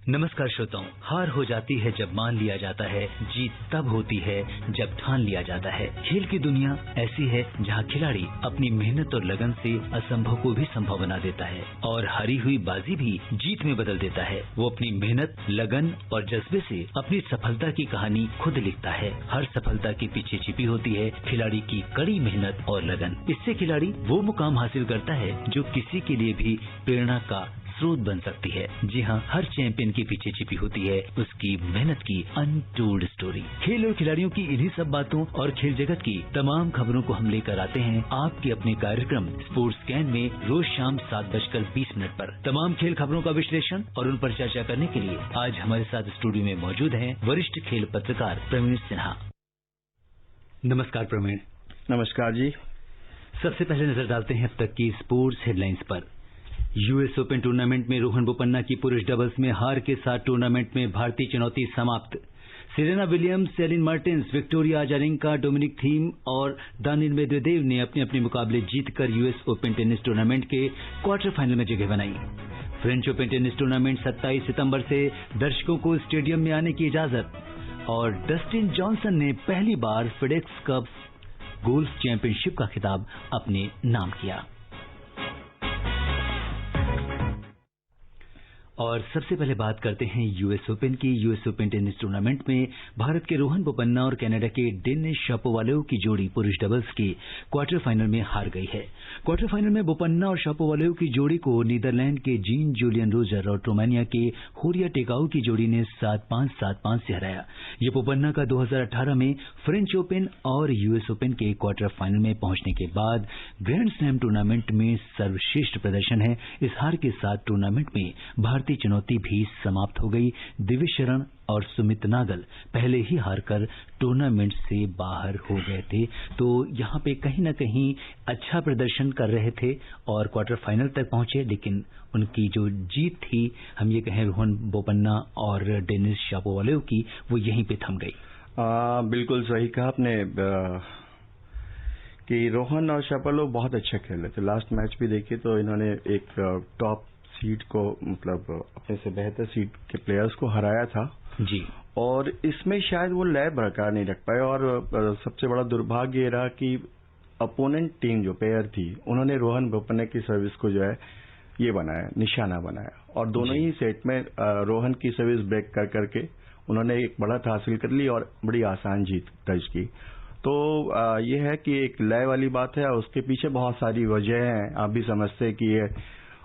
नमस्कार श्रोताओं। हार हो जाती है जब मान लिया जाता है, जीत तब होती है जब ठान लिया जाता है। खेल की दुनिया ऐसी है जहां खिलाड़ी अपनी मेहनत और लगन से असंभव को भी संभव बना देता है और हारी हुई बाजी भी जीत में बदल देता है। वो अपनी मेहनत, लगन और जज्बे से अपनी सफलता की कहानी खुद लिखता है। हर सफलता के पीछे छिपी होती है खिलाड़ी की कड़ी मेहनत और लगन। इससे खिलाड़ी वो मुकाम हासिल करता है जो किसी के लिए भी प्रेरणा का स्रोत बन सकती है। जी हाँ, हर चैंपियन के पीछे छिपी होती है उसकी मेहनत की अनटोल्ड स्टोरी। खेल और खिलाड़ियों की इन्हीं सब बातों और खेल जगत की तमाम खबरों को हम लेकर आते हैं आपके अपने कार्यक्रम स्पोर्ट्स स्कैन में रोज शाम 7:20 पर। तमाम खेल खबरों का विश्लेषण और उन पर चर्चा करने के लिए आज हमारे साथ स्टूडियो में मौजूद हैं वरिष्ठ खेल पत्रकार प्रवीण सिन्हा। नमस्कार प्रवीण। नमस्कार जी। सबसे पहले नजर डालते हैं अब तक की स्पोर्ट्स हेडलाइंस पर। यूएस ओपन टूर्नामेंट में रोहन बोपन्ना की पुरुष डबल्स में हार के साथ टूर्नामेंट में भारतीय चुनौती समाप्त। Serena Williams, Celine Martins, Victoria Azarenka, Dominic Thiem और दानिल मेदवेदेव ने अपने अपने मुकाबले जीतकर यूएस ओपन टेनिस टूर्नामेंट के क्वार्टर फाइनल में जगह बनाई। फ्रेंच ओपन टेनिस टूर्नामेंट 27 सितंबर से दर्शकों को स्टेडियम में आने की इजाजत और डस्टिन जॉनसन ने पहली बार फेडेक्स कप गोल्फ चैंपियनशिप का खिताब अपने नाम किया। और सबसे पहले बात करते हैं यूएस ओपन की। यूएस ओपन टेनिस टूर्नामेंट में भारत के रोहन बोपन्ना और कनाडा के डेनिस शापोवालोव की जोड़ी पुरुष डबल्स के क्वार्टर फाइनल में हार गई है। क्वार्टर फाइनल में बोपन्ना और शापोवालोव की जोड़ी को नीदरलैंड के जीन जूलियन रोजर और रोमानिया के होरिया टेकाउ की जोड़ी ने 7-5, 7-5 से हराया। ये बोपन्ना का 2018 में फ्रेंच ओपन और यूएस ओपन के क्वार्टर फाइनल में पहुंचने के बाद ग्रैंड स्लैम टूर्नामेंट में सर्वश्रेष्ठ प्रदर्शन है। इस हार के साथ टूर्नामेंट में भारतीय चुनौती भी समाप्त हो गई। दिविज शरण और सुमित नागल पहले ही हारकर टूर्नामेंट से बाहर हो गए थे, तो यहाँ पे कहीं ना कहीं अच्छा प्रदर्शन कर रहे थे और क्वार्टर फाइनल तक पहुंचे, लेकिन उनकी जो जीत थी, हम ये कहें रोहन बोपन्ना और डेनिस शापोवालोव की, वो यहीं पे थम गई। बिल्कुल सही कहा आपने कि रोहन और शापोवालोव बहुत अच्छा खेल रहे थे। लास्ट मैच भी देखिए तो इन्होंने एक टॉप सीट को, मतलब अपने से बेहतर सीट के प्लेयर्स को हराया था जी। और इसमें शायद वो लय बरकरार नहीं रख पाए और सबसे बड़ा दुर्भाग्य ये रहा कि अपोनेंट टीम जो प्लेयर थी, उन्होंने रोहन बोपन्ना की सर्विस को जो है ये बनाया, निशाना बनाया और दोनों ही सेट में रोहन की सर्विस ब्रेक कर करके उन्होंने एक बढ़त हासिल कर ली और बड़ी आसान जीत दर्ज की। तो ये है कि एक लय वाली बात है और उसके पीछे बहुत सारी वजह हैं। आप भी समझते हैं कि ये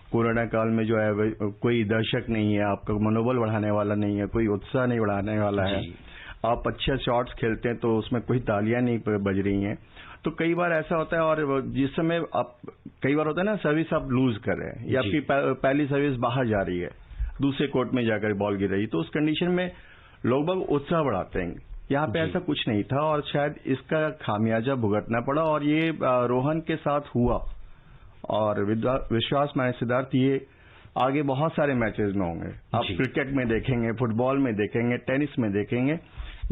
कोरोना काल में जो है कोई दर्शक नहीं है, आपका मनोबल बढ़ाने वाला नहीं है, कोई उत्साह नहीं बढ़ाने वाला है। आप अच्छे शॉट्स खेलते हैं तो उसमें कोई तालियां नहीं बज रही हैं। तो कई बार ऐसा होता है और जिस समय आप, कई बार होता है ना, सर्विस आप लूज कर रहे हैं या आपकी पहली सर्विस बाहर जा रही है, दूसरे कोर्ट में जाकर बॉल गिर रही, तो उस कंडीशन में लोग बाग उत्साह बढ़ाते हैं। यहाँ पे ऐसा कुछ नहीं था और शायद इसका खामियाजा भुगतना पड़ा और ये रोहन के साथ हुआ और विश्वास माने सिद्धार्थ, ये आगे बहुत सारे मैचेस में होंगे। आप क्रिकेट में देखेंगे, फुटबॉल में देखेंगे, टेनिस में देखेंगे,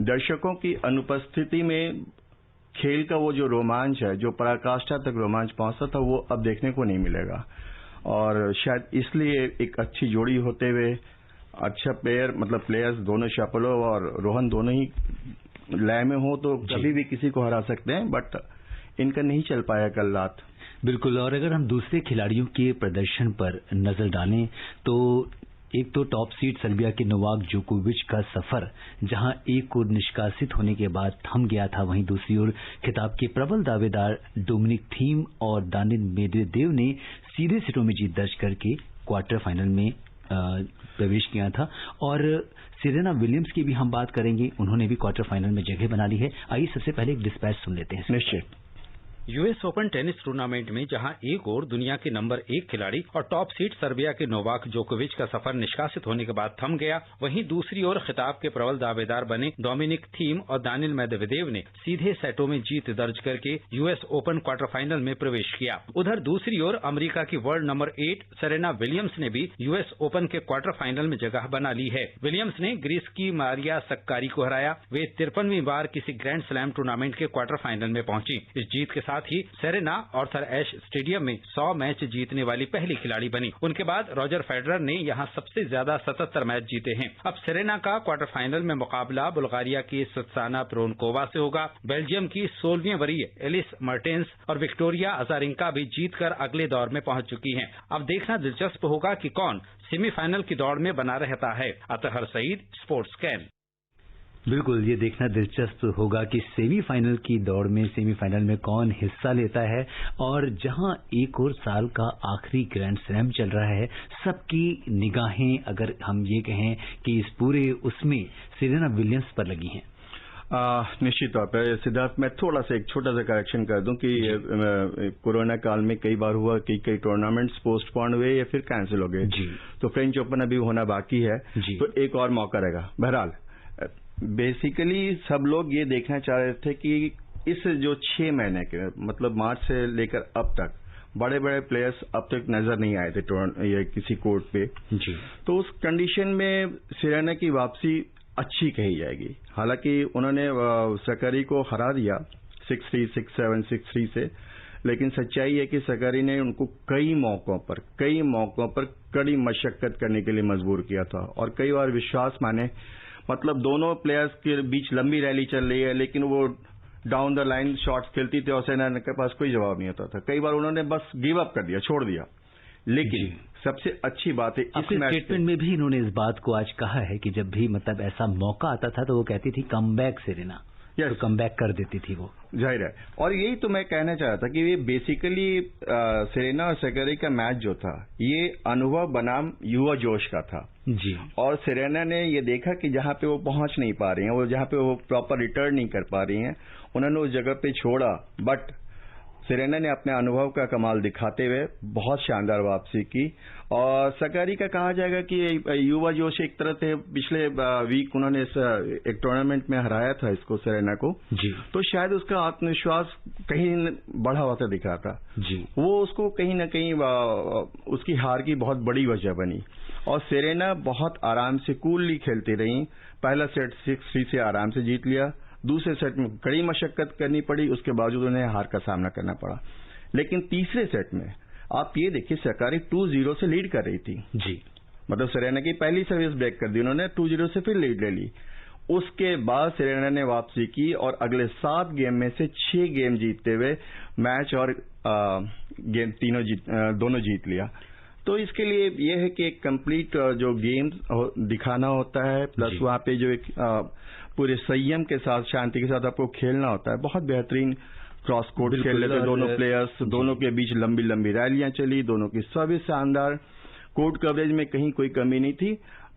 दर्शकों की अनुपस्थिति में खेल का वो जो रोमांच है, जो पराकाष्ठा तक रोमांच पहुंचता था, वो अब देखने को नहीं मिलेगा। और शायद इसलिए एक अच्छी जोड़ी होते हुए अच्छा प्लेयर्स दोनों शापोवालोव और रोहन दोनों ही लय में हो तो कभी भी किसी को हरा सकते हैं, बट इनका नहीं चल पाया कल रात। बिल्कुल। और अगर हम दूसरे खिलाड़ियों के प्रदर्शन पर नजर डालें तो एक तो टॉप सीड सर्बिया के नोवाक जोकोविच का सफर जहां एक ओर निष्कासित होने के बाद थम गया था, वहीं दूसरी ओर खिताब के प्रबल दावेदार डोमिनिक थीम और दानिल मेदवेदेव ने सीधे सेटों में जीत दर्ज करके क्वार्टर फाइनल में प्रवेश किया था। और सेरेना विलियम्स की भी हम बात करेंगे, उन्होंने भी क्वार्टर फाइनल में जगह बना ली है। आइए सबसे पहले एक डिस्पैच सुन लेते हैं। निश्चित। यूएस ओपन टेनिस टूर्नामेंट में जहां एक ओर दुनिया के नंबर 1 खिलाड़ी और टॉप सीड सर्बिया के नोवाक जोकोविच का सफर निष्कासित होने के बाद थम गया, वहीं दूसरी ओर खिताब के प्रबल दावेदार बने डोमिनिक थीम और दानिल मेदवेदेव ने सीधे सेटों में जीत दर्ज करके यूएस ओपन क्वार्टर फाइनल में प्रवेश किया। उधर दूसरी ओर अमेरिका की वर्ल्ड नंबर 8 सेरेना विलियम्स ने भी यूएस ओपन के क्वार्टर फाइनल में जगह बना ली है। विलियम्स ने ग्रीस की मारिया सक्कारी को हराया। वे 53वीं बार किसी ग्रैंड स्लैम टूर्नामेंट के क्वार्टर फाइनल में पहुंची। इस जीत के साथ ही सेरेना आर्थर एश स्टेडियम में 100 मैच जीतने वाली पहली खिलाड़ी बनी। उनके बाद रॉजर फेडरर ने यहां सबसे ज्यादा 77 मैच जीते हैं। अब सेरेना का क्वार्टर फाइनल में मुकाबला बुल्गारिया की स्वित्साना पिरोनकोवा से होगा। बेल्जियम की 16वीं वरीय एलिस मर्टेंस और विक्टोरिया अजारेंका भी जीतकर अगले दौर में पहुंच चुकी हैं। अब देखना दिलचस्प होगा कि कौन सेमीफाइनल की दौड़ में बना रहता है। अतहर सईद, स्पोर्ट्स कैन। बिल्कुल, ये देखना दिलचस्प होगा कि सेमीफाइनल की दौड़ में सेमीफाइनल में कौन हिस्सा लेता है। और जहां एक और साल का आखिरी ग्रैंड स्लैम चल रहा है, सबकी निगाहें अगर हम ये कहें कि इस पूरे उसमें सेरेना विलियम्स पर लगी हैं। निश्चित तौर पर सिद्धार्थ, मैं थोड़ा सा एक छोटा सा करेक्शन कर दूं कि कोरोना काल में कई बार हुआ कि कई टूर्नामेंट्स पोस्टपोन हुए या फिर कैंसिल हो गए। तो फ्रेंच ओपन अभी होना बाकी है, तो एक और मौका रहेगा। बहरहाल बेसिकली सब लोग ये देखना चाह रहे थे कि इस जो 6 महीने के मतलब मार्च से लेकर अब तक बड़े बड़े प्लेयर्स अब तक नजर नहीं आए थे ये किसी कोर्ट पे। तो उस कंडीशन में सेरेना की वापसी अच्छी कही जाएगी। हालांकि उन्होंने सकरी को हरा दिया 6-3, 6-7, 6-3 से, लेकिन सच्चाई है कि सकरी ने उनको कई मौकों पर कड़ी मशक्कत करने के लिए मजबूर किया था। और कई बार विश्वास माने, मतलब दोनों प्लेयर्स के बीच लंबी रैली चल रही है लेकिन वो डाउन द लाइन शॉट्स खेलती थी और सेरेना के पास कोई जवाब नहीं होता था। कई बार उन्होंने बस गिव अप कर दिया, छोड़ दिया। लेकिन सबसे अच्छी बात है अपने स्टेटमेंट में भी इन्होंने इस बात को आज कहा है कि जब भी मतलब ऐसा मौका आता था तो वो कहती थी कम बैक सेरेना, तो कम बैक कर देती थी वो। जाहिर है। और यही तो मैं कहना चाह रहा था कि ये बेसिकली सेरेना और सकरी का मैच जो था ये अनुभव बनाम युवा जोश का था जी। और सेरेना ने ये देखा कि जहां पे वो पहुंच नहीं पा रही हैं, वो जहां पे वो प्रॉपर रिटर्न नहीं कर पा रही हैं, उन्होंने उस जगह पे छोड़ा। बट सेरेना ने अपने अनुभव का कमाल दिखाते हुए बहुत शानदार वापसी की। और सकरी का कहा जाएगा कि युवा जोश एक तरह से पिछले वीक उन्होंने एक टूर्नामेंट में हराया था इसको, सेरेना को जी। तो शायद उसका आत्मविश्वास कहीं बढ़ा हुआ था दिखा था जी। वो उसको कहीं न कहीं उसकी हार की बहुत बड़ी वजह बनी। और सेरेना बहुत आराम से कूलली खेलती रही। पहला सेट 6-3 से आराम से जीत लिया। दूसरे सेट में कड़ी मशक्कत करनी पड़ी, उसके बावजूद उन्हें हार का सामना करना पड़ा। लेकिन तीसरे सेट में आप ये देखिए सकरी 2-0 से लीड कर रही थी जी। मतलब सेरेना की पहली सर्विस ब्रेक कर दी उन्होंने, 2-0 से फिर लीड ले ली। उसके बाद सेरेना ने वापसी की और अगले 7 गेम में से 6 गेम जीतते हुए मैच और गेम दोनों जीत लिया। तो इसके लिए यह है कि एक कंप्लीट जो गेम दिखाना होता है, प्लस वहां पे जो एक पूरे संयम के साथ, शांति के साथ आपको खेलना होता है। बहुत बेहतरीन क्रॉस कोर्ट खेल लेते दोनों प्लेयर्स, दोनों के बीच लंबी लंबी रैलियां चली, दोनों की सर्विस शानदार, कोर्ट कवरेज में कहीं कोई कमी नहीं थी।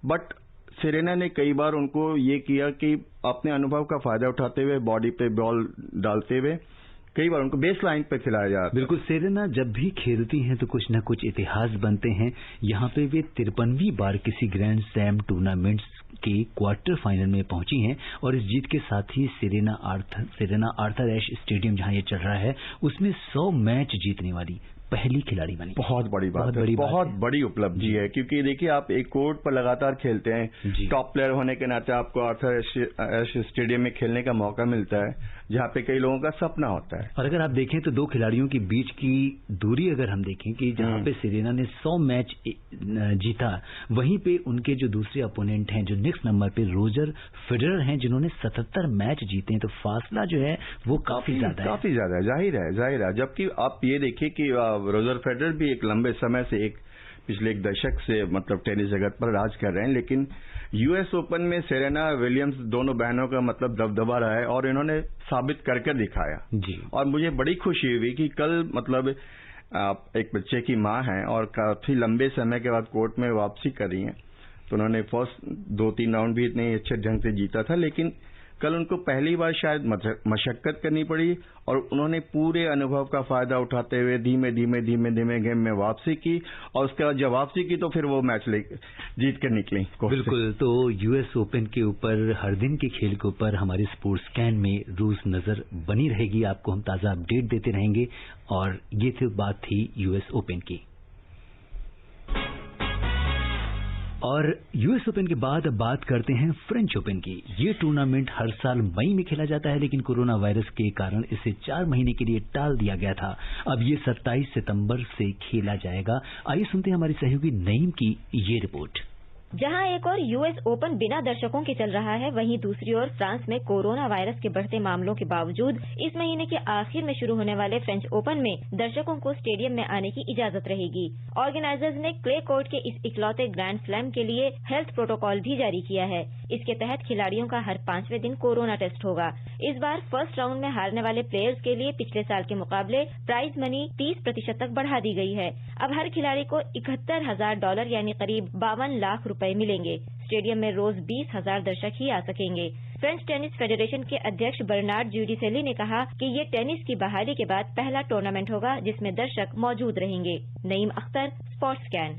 बट सेरेना ने कई बार उनको ये किया कि अपने अनुभव का फायदा उठाते हुए बॉडी पे बॉल डालते हुए कई बार उनको बेस लाइन पे खिलाया जाता है। बिल्कुल, सेरेना जब भी खेलती हैं तो कुछ न कुछ इतिहास बनते हैं। यहाँ पे वे 53वीं बार किसी ग्रैंड स्लैम टूर्नामेंट्स के क्वार्टर फाइनल में पहुंची हैं और इस जीत के साथ ही सेरेना आर्थर एश स्टेडियम जहां ये चल रहा है उसमें 100 मैच जीतने वाली पहली खिलाड़ी बनी। बहुत बड़ी बात है, बहुत बड़ी उपलब्धि है। क्योंकि देखिए आप एक कोर्ट पर लगातार खेलते हैं, टॉप प्लेयर होने के नाते आपको आर्थर एश स्टेडियम में खेलने का मौका मिलता है जहाँ पे कई लोगों का सपना होता है। और अगर आप देखें तो दो खिलाड़ियों के बीच की दूरी अगर हम देखें कि जहाँ पे सेरेना ने 100 मैच जीता, वहीं पे उनके जो दूसरे अपोनेंट हैं जो नेक्स्ट नंबर पे रोजर फेडरर हैं जिन्होंने 77 मैच जीते हैं, तो फासला जो है वो काफी ज्यादा है। जाहिर है। जबकि आप ये देखिए कि रोजर फेडरर भी एक लंबे समय से पिछले एक दशक से मतलब टेनिस जगत पर राज कर रहे हैं, लेकिन यूएस ओपन में सेरेना विलियम्स दोनों बहनों का मतलब दबदबा रहा है और इन्होंने साबित करके दिखाया जी। और मुझे बड़ी खुशी हुई कि कल मतलब एक बच्चे की मां हैं और काफी लंबे समय के बाद कोर्ट में वापसी कर रही हैं, तो उन्होंने फर्स्ट 2-3 राउंड भी इतने अच्छे ढंग से जीता था, लेकिन कल उनको पहली बार शायद मशक्कत करनी पड़ी और उन्होंने पूरे अनुभव का फायदा उठाते हुए धीमे धीमे गेम में वापसी की और उसके बाद जब वापसी की तो फिर वो मैच जीत कर निकली। बिल्कुल, तो यूएस ओपन के ऊपर हर दिन के खेल के ऊपर हमारे स्पोर्ट्स कैन में रोज नजर बनी रहेगी। आपको हम ताजा अपडेट देते रहेंगे और ये बात थी यूएस ओपन की। और यूएस ओपन के बाद अब बात करते हैं फ्रेंच ओपन की। ये टूर्नामेंट हर साल मई में खेला जाता है, लेकिन कोरोना वायरस के कारण इसे 4 महीने के लिए टाल दिया गया था। अब ये 27 सितंबर से खेला जाएगा। आइए सुनते हैं हमारी सहयोगी नईम की ये रिपोर्ट। जहां एक और यूएस ओपन बिना दर्शकों के चल रहा है, वहीं दूसरी ओर फ्रांस में कोरोना वायरस के बढ़ते मामलों के बावजूद इस महीने के आखिर में शुरू होने वाले फ्रेंच ओपन में दर्शकों को स्टेडियम में आने की इजाजत रहेगी। ऑर्गेनाइजर्स ने क्ले कोर्ट के इस इकलौते ग्रैंड स्लैम के लिए हेल्थ प्रोटोकॉल भी जारी किया है। इसके तहत खिलाड़ियों का हर 5वें दिन कोरोना टेस्ट होगा। इस बार फर्स्ट राउंड में हारने वाले प्लेयर्स के लिए पिछले साल के मुकाबले प्राइज मनी 30% तक बढ़ा दी गई है। अब हर खिलाड़ी को $71,000 यानी करीब 52 लाख रुपए मिलेंगे। स्टेडियम में रोज 20,000 दर्शक ही आ सकेंगे। फ्रेंच टेनिस फेडरेशन के अध्यक्ष बर्नार्ड ज्यूडिसेली ने कहा कि ये टेनिस की बहाली के बाद पहला टूर्नामेंट होगा जिसमें दर्शक मौजूद रहेंगे। Naeem Akhtar, sports scan.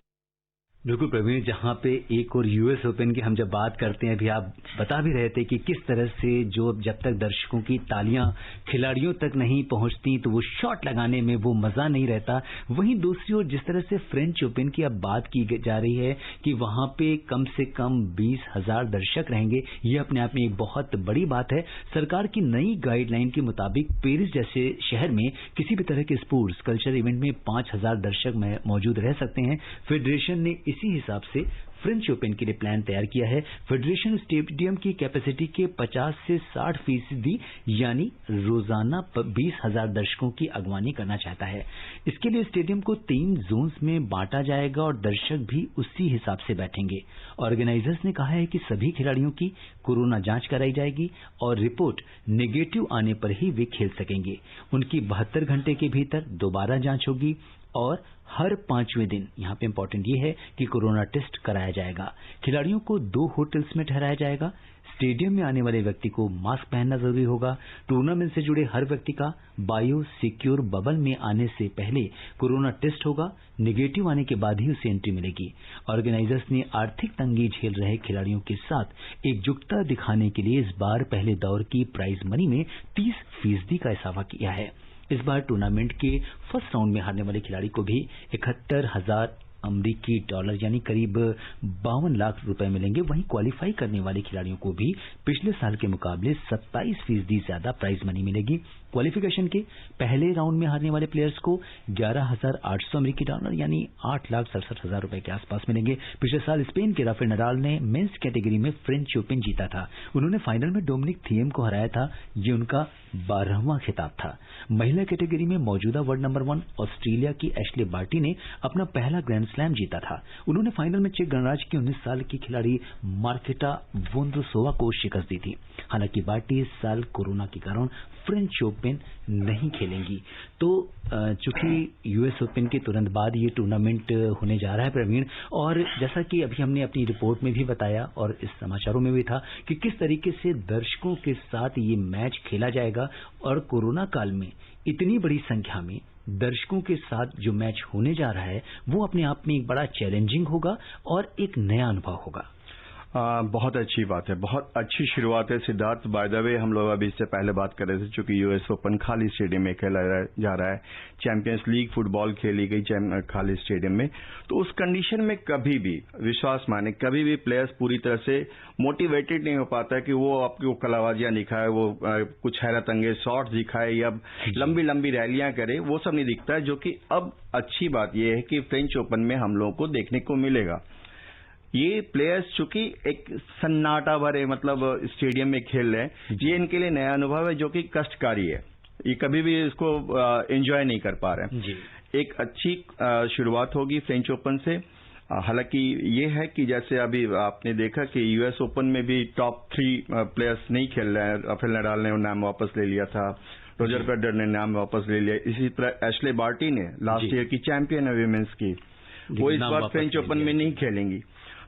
बिल्कुल प्रवीण, जहां पे एक और यूएस ओपन की हम जब बात करते हैं, अभी आप बता भी रहे थे कि किस तरह से जब तक दर्शकों की तालियां खिलाड़ियों तक नहीं पहुंचती तो वो शॉट लगाने में वो मजा नहीं रहता। वहीं दूसरी ओर जिस तरह से फ्रेंच ओपन की अब बात की जा रही है कि वहां पे कम से कम 20,000 दर्शक रहेंगे, ये अपने आप में एक बहुत बड़ी बात है। सरकार की नई गाइडलाइन के मुताबिक पेरिस जैसे शहर में किसी भी तरह के स्पोर्ट्स कल्चर इवेंट में 5,000 दर्शक मौजूद रह सकते हैं। फेडरेशन ने इसी हिसाब से फ्रेंच ओपन के लिए प्लान तैयार किया है। फेडरेशन स्टेडियम की कैपेसिटी के 50 से 60% यानी रोजाना 20,000 दर्शकों की अगवानी करना चाहता है। इसके लिए स्टेडियम को 3 जोन्स में बांटा जाएगा और दर्शक भी उसी हिसाब से बैठेंगे। ऑर्गेनाइजर्स ने कहा है कि सभी खिलाड़ियों की कोरोना जांच कराई जाएगी और रिपोर्ट नेगेटिव आने पर ही वे खेल सकेंगे। उनकी 72 घंटे के भीतर दोबारा जांच होगी और हर 5वें दिन, यहाँ पे इम्पोर्टेंट ये है कि कोरोना टेस्ट कराया जाएगा। खिलाड़ियों को 2 होटल्स में ठहराया जाएगा। स्टेडियम में आने वाले व्यक्ति को मास्क पहनना जरूरी होगा। टूर्नामेंट से जुड़े हर व्यक्ति का बायो सिक्योर बबल में आने से पहले कोरोना टेस्ट होगा। नेगेटिव आने के बाद ही उसे एंट्री मिलेगी। ऑर्गेनाइजर्स ने आर्थिक तंगी झेल रहे खिलाड़ियों के साथ एकजुटता दिखाने के लिए इस बार पहले दौर की प्राइज मनी में 30% का इजाफा किया है। इस बार टूर्नामेंट के फर्स्ट राउंड में हारने वाले खिलाड़ी को भी $71,000 यानी करीब 52 लाख रुपए मिलेंगे। वहीं क्वालिफाई करने वाले खिलाड़ियों को भी पिछले साल के मुकाबले 27% ज्यादा प्राइज मनी मिलेगी। क्वालिफिकेशन के पहले राउंड में हारने वाले प्लेयर्स को $11,800 यानी 8,67,000 रुपए के आसपास मिलेंगे। पिछले साल स्पेन के राफेल नडाल ने मेंस कैटेगरी में फ्रेंच ओपन जीता था। उन्होंने फाइनल में डोमिनिक थिएम को हराया था। ये उनका 12वां खिताब था। महिला कैटेगरी में मौजूदा वर्ल्ड नंबर 1 ऑस्ट्रेलिया की एशले बार्टी ने अपना पहला ग्रैंड स्लैम जीता था। उन्होंने फाइनल में चेक गणराज्य की 19 साल की खिलाड़ी मार्केटा वोंद्रोसोवा को शिकस्त दी थी। हालांकि बार्टी इस साल कोरोना के कारण फ्रेंच ओपन नहीं खेलेंगी। तो चूंकि यूएस ओपन के तुरंत बाद ये टूर्नामेंट होने जा रहा है प्रवीण, और जैसा कि अभी हमने अपनी रिपोर्ट में भी बताया और इस समाचारों में भी था कि किस तरीके से दर्शकों के साथ ये मैच खेला जाएगा और कोरोना काल में इतनी बड़ी संख्या में दर्शकों के साथ जो मैच होने जा रहा है वो अपने आप में एक बड़ा चैलेंजिंग होगा और एक नया अनुभव होगा। बहुत अच्छी बात है, बहुत अच्छी शुरुआत है सिद्धार्थ। बाय द वे हम लोग अभी इससे पहले बात कर रहे थे, चूंकि यूएस ओपन खाली स्टेडियम में खेला जा रहा है, चैंपियंस लीग फुटबॉल खेली गई खाली स्टेडियम में, तो उस कंडीशन में कभी भी विश्वास माने कभी भी प्लेयर्स पूरी तरह से मोटिवेटेड नहीं हो पाता है कि वो आपकी कलाबाजियां दिखाए, वो कुछ हैरत अंगेज शॉट्स दिखाए या लंबी लंबी रैलियां करे, वो सब नहीं दिखता है। जो कि अब अच्छी बात यह है कि फ्रेंच ओपन में हम लोगों को देखने को मिलेगा। ये प्लेयर्स चूंकि एक सन्नाटा भरे मतलब स्टेडियम में खेल रहे हैं, ये इनके लिए नया अनुभव है जो कि कष्टकारी है। ये कभी भी इसको एंजॉय नहीं कर पा रहे हैं। एक अच्छी शुरुआत होगी फ्रेंच ओपन से। हालांकि ये है कि जैसे अभी आपने देखा कि यूएस ओपन में भी टॉप 3 प्लेयर्स नहीं खेल रहे हैं। राफेल नडाल ने नाम वापस ले लिया था, रोजर फेडरर ने नाम वापस ले लिया, इसी तरह एशले बार्टी ने लास्ट ईयर की चैंपियन है विमेंस की, वो इस बार फ्रेंच ओपन में नहीं खेलेंगी।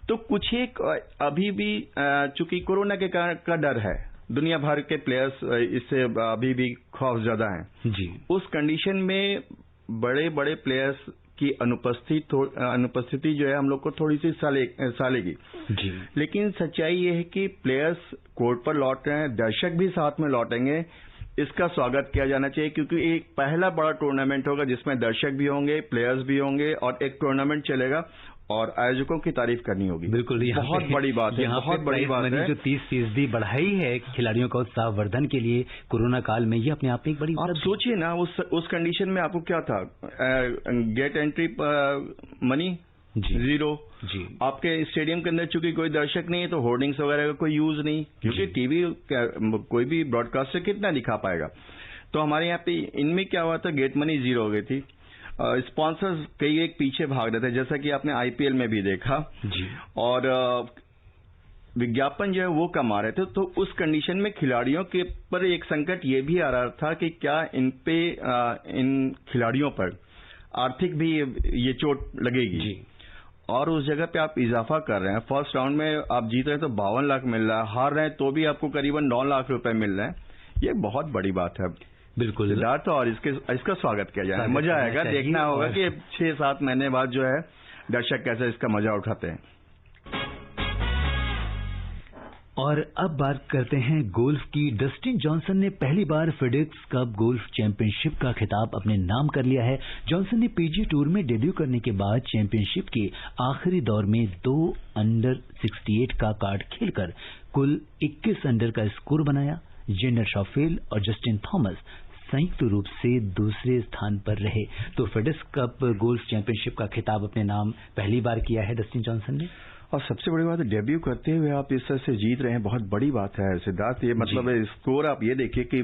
तो कुछ एक अभी भी चूंकि कोरोना के का डर है, दुनिया भर के प्लेयर्स इससे अभी भी खौफजदा हैं जी। उस कंडीशन में बड़े बड़े प्लेयर्स की अनुपस्थिति जो है हम लोग को थोड़ी सी सालेगी जी। लेकिन सच्चाई ये है कि प्लेयर्स कोर्ट पर लौट रहे हैं, दर्शक भी साथ में लौटेंगे, इसका स्वागत किया जाना चाहिए, क्योंकि एक पहला बड़ा टूर्नामेंट होगा जिसमें दर्शक भी होंगे, प्लेयर्स भी होंगे और एक टूर्नामेंट चलेगा और आयोजकों की तारीफ करनी होगी। बिल्कुल, बहुत बड़ी बात है, बहुत बड़ी बात है। जो 30% बढ़ाई है खिलाड़ियों का उत्साह वर्धन के लिए कोरोना काल में, ये अपने आप में एक बड़ी आप सोचिए ना, उस कंडीशन में आपको क्या था, गेट एंट्री मनी जीरो जी। आपके स्टेडियम के अंदर चूंकि कोई दर्शक नहीं है तो होर्डिंग्स वगैरह का कोई यूज नहीं, क्योंकि टीवी कोई भी ब्रॉडकास्टर कितना दिखा पाएगा। तो हमारे यहाँ पे इनमें क्या हुआ था, गेट मनी जीरो हो गई थी, स्पॉन्सर्स कई एक पीछे भाग रहे थे, जैसा कि आपने आईपीएल में भी देखा जी। और विज्ञापन जो है वो कम आ रहे थे। तो उस कंडीशन में खिलाड़ियों के पर एक संकट ये भी आ रहा था कि क्या इन खिलाड़ियों पर आर्थिक भी ये चोट लगेगी जी। और उस जगह पे आप इजाफा कर रहे हैं, फर्स्ट राउंड में आप जीत रहे हैं तो 52 लाख मिल रहा है, हार रहे हैं तो भी आपको करीबन 9 लाख रुपए मिल रहे हैं। ये बहुत बड़ी बात है। बिल्कुल सिद्धार्थ, और इसका स्वागत किया जाए, मजा आएगा, देखना होगा कि 6-7 महीने बाद जो है दर्शक कैसे इसका मजा उठाते हैं। और अब बात करते हैं गोल्फ की। डस्टिन जॉनसन ने पहली बार फेडेक्स कप गोल्फ चैंपियनशिप का खिताब अपने नाम कर लिया है। जॉनसन ने पीजीए टूर में डेब्यू करने के बाद चैंपियनशिप के आखिरी दौर में 2 अंडर 68 का कार्ड खेलकर कुल 21 अंडर का स्कोर बनाया। जेंडर शॉफेल और जस्टिन थॉमस संयुक्त रूप से दूसरे स्थान पर रहे। तो फेडेक्स कप गोल्फ चैंपियनशिप का खिताब अपने नाम पहली बार किया है डस्टिन जॉनसन ने। और सबसे बड़ी बात है, डेब्यू करते हुए आप इस तरह से जीत रहे हैं, बहुत बड़ी बात है सिद्धार्थ। ये मतलब स्कोर आप ये देखिए कि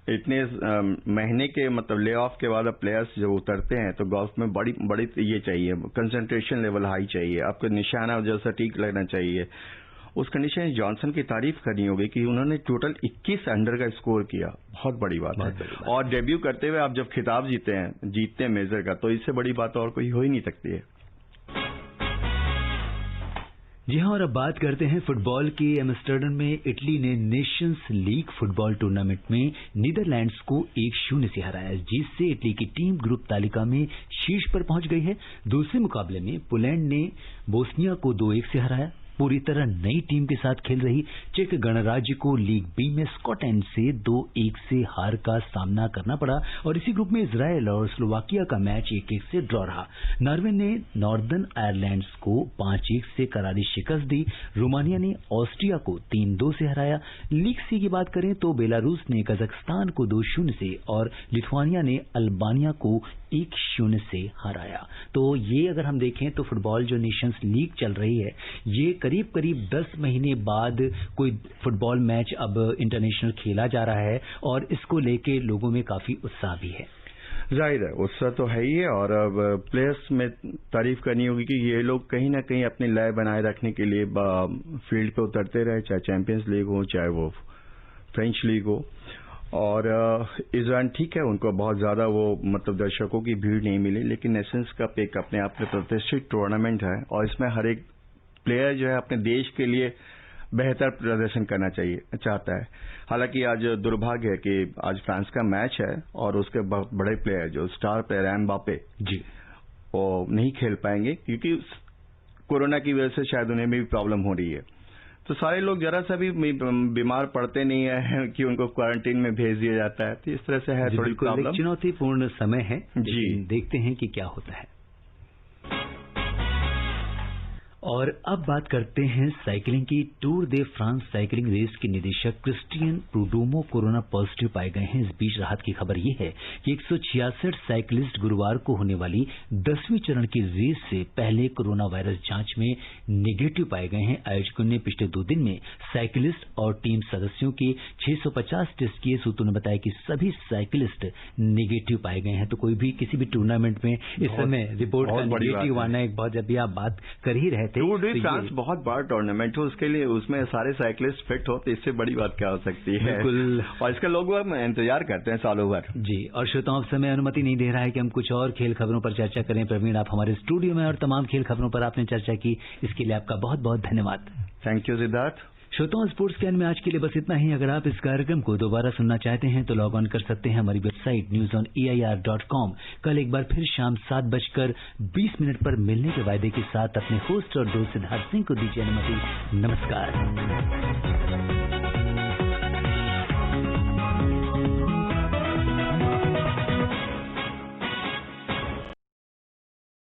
इतने महीने के मतलब ले ऑफ के बाद अब प्लेयर्स जब उतरते हैं तो गोल्फ में बड़ी ये चाहिए, कंसंट्रेशन लेवल हाई चाहिए, आपको निशाना जैसा ठीक लगना चाहिए। उस कंडीशन में जॉनसन की तारीफ करनी होगी कि उन्होंने टोटल 21 अंडर का स्कोर किया, बहुत बड़ी बात है। और डेब्यू करते हुए आप जब खिताब जीतते हैं मेजर का, तो इससे बड़ी बात और कोई हो ही नहीं सकती है। जी हाँ, और अब बात करते हैं फुटबॉल की। एम्स्टर्डम में इटली ने नेशंस लीग फुटबॉल टूर्नामेंट में नीदरलैंड्स को 1-0 से हराया, जिससे इटली की टीम ग्रुप तालिका में शीर्ष पर पहुंच गई है। दूसरे मुकाबले में पोलैंड ने बोस्निया को 2-1 से हराया। पूरी तरह नई टीम के साथ खेल रही चेक गणराज्य को लीग बी में स्कॉटलैंड से 2-1 से हार का सामना करना पड़ा और इसी ग्रुप में इजराइल और स्लोवाकिया का मैच 1-1 से ड्रॉ रहा। नॉर्वे ने नॉर्दर्न आयरलैंड को 5-1 से करारी शिकस्त दी। रोमानिया ने ऑस्ट्रिया को 3-2 से हराया। लीग सी की बात करें तो बेलारूस ने कजाकिस्तान को 2-0 से और लिथुआनिया ने अल्बानिया को 1-0 से हराया। तो ये अगर हम देखें तो फुटबॉल जो नेशंस लीग चल रही है, ये करीब 10 महीने बाद कोई फुटबॉल मैच अब इंटरनेशनल खेला जा रहा है और इसको लेके लोगों में काफी उत्साह भी है। जाहिर है उत्साह तो है ही है। और अब प्लेयर्स में तारीफ करनी होगी कि ये लोग कहीं ना कहीं अपनी लय बनाए रखने के लिए फील्ड पे उतरते रहे, चाहे चैंपियंस लीग हो चाहे वो फ्रेंच लीग हो। और इजराइल ठीक है, उनको बहुत ज्यादा वो मतलब दर्शकों की भीड़ नहीं मिली, लेकिन नेशंस कप एक अपने आप में प्रतिष्ठित टूर्नामेंट है और इसमें हर एक प्लेयर जो है अपने देश के लिए बेहतर प्रदर्शन करना चाहता है। हालांकि आज दुर्भाग्य है कि आज फ्रांस का मैच है और उसके बहुत बड़े प्लेयर जो स्टार प्लेयर एम्बापे जी वो नहीं खेल पाएंगे क्योंकि कोरोना की वजह से शायद उन्हें भी प्रॉब्लम हो रही है। तो सारे लोग जरा सा भी बीमार पड़ते नहीं है कि उनको क्वारंटीन में भेज दिया जाता है। तो इस तरह से है थोड़ी प्रॉब्लम। चुनौतीपूर्ण समय है जी, देखते हैं कि क्या होता है। और अब बात करते हैं साइकिलिंग की। Tour de France cycling race के निदेशक क्रिस्टियन प्रूडोमो कोरोना पॉजिटिव पाए गए हैं। इस बीच राहत की खबर यह है कि 166 साइकिलिस्ट गुरुवार को होने वाली 10वीं चरण की रेस से पहले कोरोना वायरस जांच में नेगेटिव पाए गए हैं। आयोजकों ने पिछले 2 दिन में साइकिलिस्ट और टीम सदस्यों के 650 टेस्ट किए। सूत्रों ने बताया कि सभी साइकिलिस्ट नेगेटिव पाए गए हैं। तो कोई भी किसी भी टूर्नामेंट में इस समय रिपोर्ट का नेगेटिव आना एक बहुत, जब भी आप बात कर ही रहे टूर डी फ्रांस बहुत बड़ा टूर्नामेंट है, उसके लिए उसमें सारे साइकिलिस्ट फिट हो तो इससे बड़ी बात क्या हो सकती है। बिल्कुल। और इसके लोग इंतजार करते हैं सालों भर। जी, और श्रोताओं समय अनुमति नहीं दे रहा है कि हम कुछ और खेल खबरों पर चर्चा करें। प्रवीण, आप हमारे स्टूडियो में और तमाम खेल खबरों पर आपने चर्चा की, इसके लिए आपका बहुत बहुत धन्यवाद। Thank you Siddharth. श्रोताओं, स्पोर्ट्स कैन में आज के लिए बस इतना ही। अगर आप इस कार्यक्रम को दोबारा सुनना चाहते हैं तो लॉग ऑन कर सकते हैं हमारी वेबसाइट newsonair.com। कल एक बार फिर शाम 7:20 पर मिलने के वायदे के साथ अपने होस्ट और दोस्त सिद्धार्थ सिंह को दीजिए अनुमति। नमस्कार।